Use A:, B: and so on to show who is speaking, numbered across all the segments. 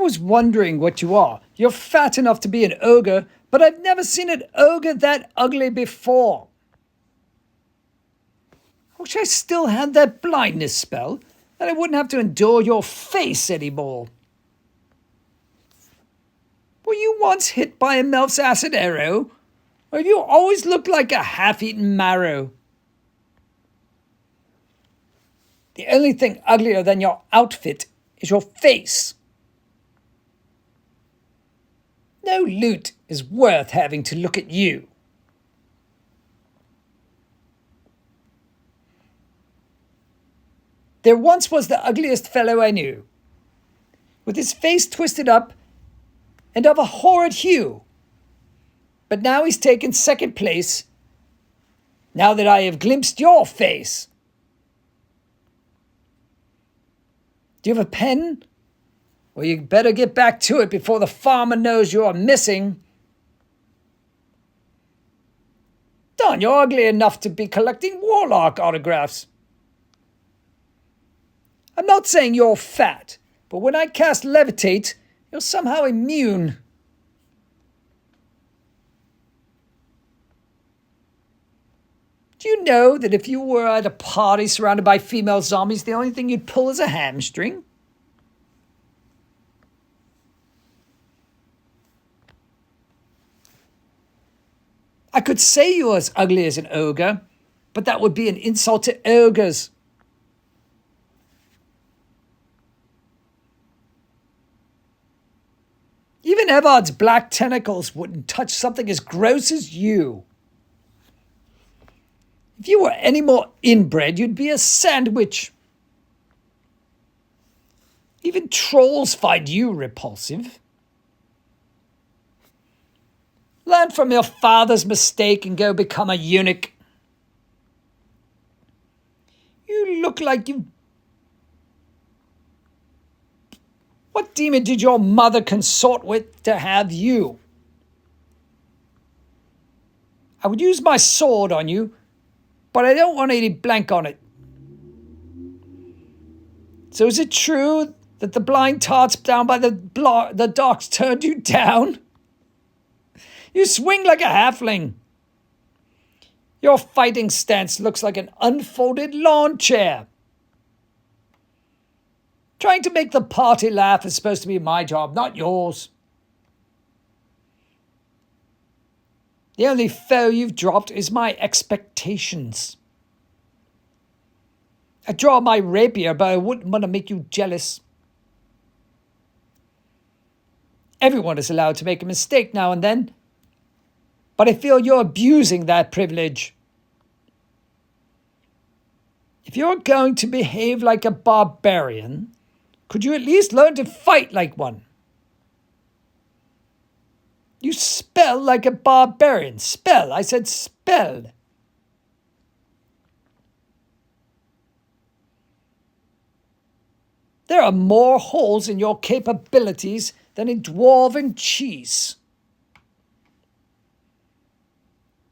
A: I was wondering what you are. You're fat enough to be an ogre, but I've never seen an ogre that ugly before. I wish I still had that blindness spell, and I wouldn't have to endure your face anymore. Were you once hit by a Melf's acid arrow? Or have you always looked like a half-eaten marrow? The only thing uglier than your outfit is your face. No loot is worth having to look at you. There once was the ugliest fellow I knew, with his face twisted up and of a horrid hue. But now he's taken second place, now that I have glimpsed your face. Do you have a pen? Well, you better get back to it before the farmer knows you are missing. Darn, you're ugly enough to be collecting warlock autographs. I'm not saying you're fat, but when I cast Levitate, you're somehow immune. Do you know that if you were at a party surrounded by female zombies, the only thing you'd pull is a hamstring? I could say you're as ugly as an ogre, but that would be an insult to ogres. Even Evard's black tentacles wouldn't touch something as gross as you. If you were any more inbred, you'd be a sandwich. Even trolls find you repulsive. Learn from your father's mistake and go become a eunuch. You look like you... What demon did your mother consort with to have you? I would use my sword on you, but I don't want any blank on it. So is it true that the blind tarts down by the docks turned you down? You swing like a halfling. Your fighting stance looks like an unfolded lawn chair. Trying to make the party laugh is supposed to be my job, not yours. The only foe you've dropped is my expectations. I draw my rapier, but I wouldn't want to make you jealous. Everyone is allowed to make a mistake now and then, but I feel you're abusing that privilege. If you're going to behave like a barbarian, could you at least learn to fight like one? You spell like a barbarian. Spell. I said spell. There are more holes in your capabilities than in dwarven cheese.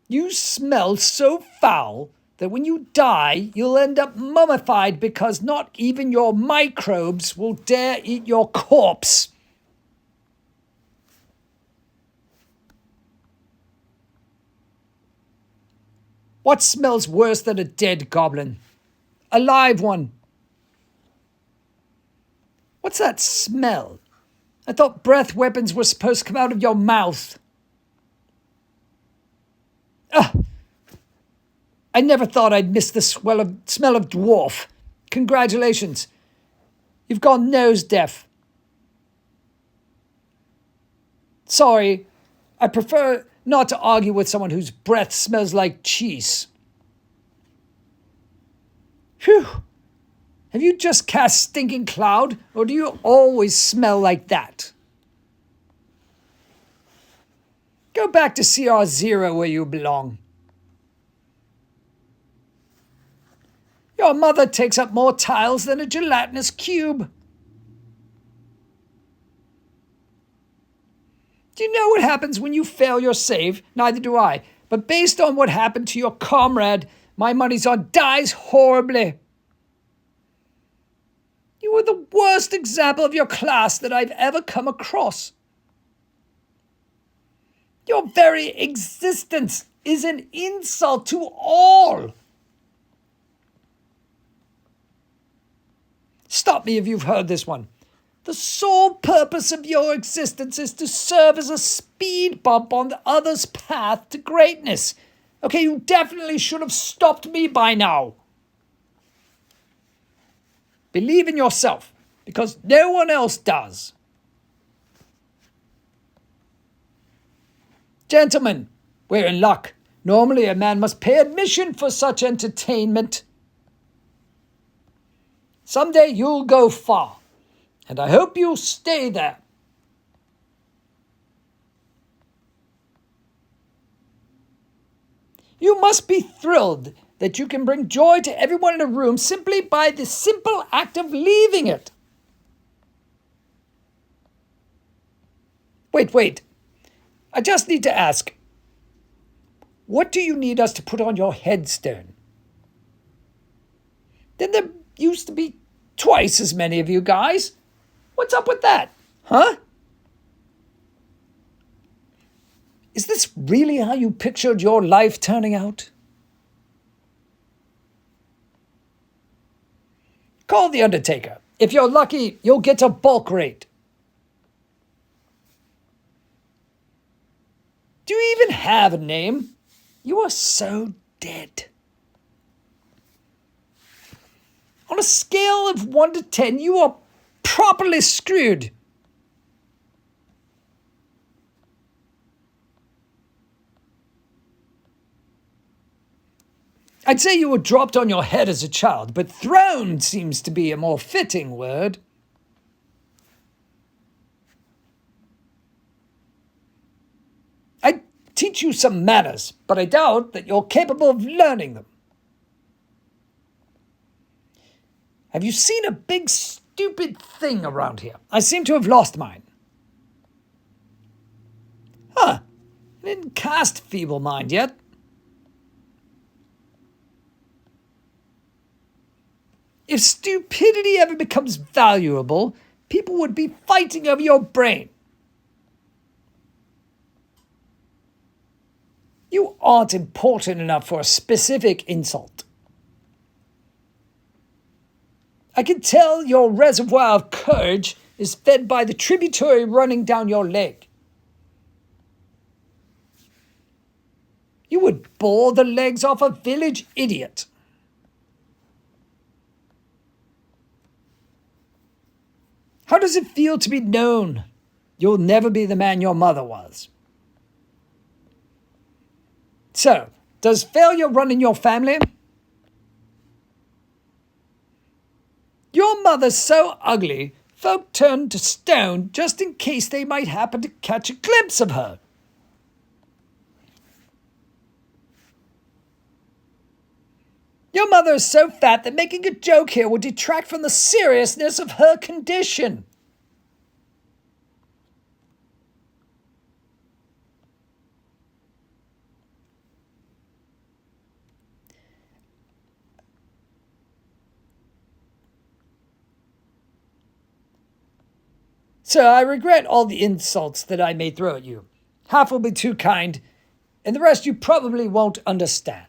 A: You smell so foul that when you die, you'll end up mummified because not even your microbes will dare eat your corpse. What smells worse than a dead goblin? A live one. What's that smell? I thought breath weapons were supposed to come out of your mouth. Ugh. I never thought I'd miss the smell of dwarf. Congratulations. You've gone nose deaf. Sorry, I prefer not to argue with someone whose breath smells like cheese. Phew. Have you just cast Stinking Cloud, or do you always smell like that? Go back to CR0 where you belong. Your mother takes up more tiles than a gelatinous cube. Do you know what happens when you fail your save? Neither do I. But based on what happened to your comrade, my money's on dies horribly. You were the worst example of your class that I've ever come across. Your very existence is an insult to all. Stop me if you've heard this one. The sole purpose of your existence is to serve as a speed bump on the other's path to greatness. Okay, you definitely should have stopped me by now. Believe in yourself, because no one else does. Gentlemen, we're in luck. Normally a man must pay admission for such entertainment. Someday you'll go far, and I hope you'll stay there. You must be thrilled that you can bring joy to everyone in a room simply by the simple act of leaving it. Wait. I just need to ask, what do you need us to put on your headstone? Then there used to be twice as many of you guys. What's up with that? Huh? Is this really how you pictured your life turning out? Call the undertaker. If you're lucky, you'll get a bulk rate. Do you even have a name? You are so dead. On a scale of 1 to 10, you are properly screwed. I'd say you were dropped on your head as a child, but thrown seems to be a more fitting word. I'd teach you some manners, but I doubt that you're capable of learning them. Have you seen a big stupid thing around here? I seem to have lost mine. Huh. I didn't cast Feeble Mind yet. If stupidity ever becomes valuable, people would be fighting over your brain. You aren't important enough for a specific insult. I can tell your reservoir of courage is fed by the tributary running down your leg. You would bore the legs off a village idiot. How does it feel to be known you'll never be the man your mother was? So, does failure run in your family? Your mother's so ugly, folk turn to stone just in case they might happen to catch a glimpse of her. Your mother is so fat that making a joke here would detract from the seriousness of her condition. So I regret all the insults that I may throw at you. Half will be too kind, and the rest you probably won't understand.